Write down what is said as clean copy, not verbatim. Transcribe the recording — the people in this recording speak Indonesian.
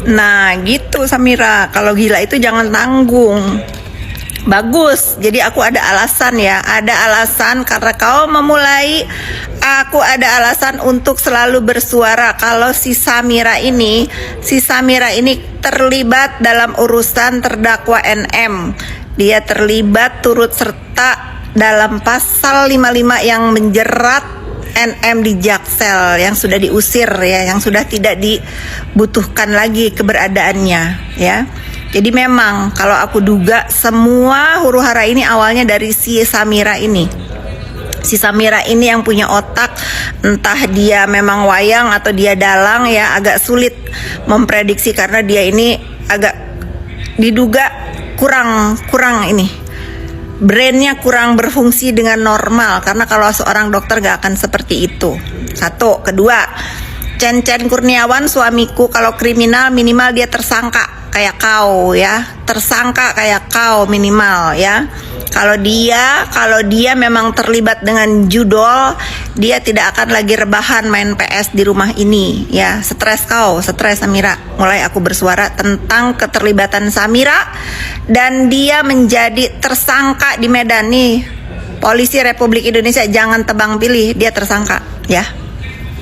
Nah gitu Samira, kalau gila itu jangan tanggung. Bagus, jadi aku ada alasan ya. Ada alasan karena kau memulai. Aku ada alasan untuk selalu bersuara. Kalau si Samira ini terlibat dalam urusan terdakwa NM. Dia terlibat turut serta dalam pasal 55 yang menjerat NM di Jaksel, yang sudah diusir ya, yang sudah tidak dibutuhkan lagi keberadaannya ya. Jadi memang kalau aku duga semua huru hara ini awalnya dari si Samira ini. Si Samira ini yang punya otak, entah dia memang wayang atau dia dalang ya, agak sulit memprediksi karena dia ini agak diduga kurang ini. Brainnya kurang berfungsi dengan normal, karena kalau seorang dokter gak akan seperti itu. Satu. Kedua, Cen Kurniawan suamiku kalau kriminal minimal dia tersangka kayak kau ya, tersangka kayak kau minimal ya. Kalau dia memang terlibat dengan judol, dia tidak akan lagi rebahan main PS di rumah ini ya. Stres Samira. Mulai aku bersuara tentang keterlibatan Samira dan dia menjadi tersangka di Medan nih. Polisi Republik Indonesia jangan tebang pilih, dia tersangka ya.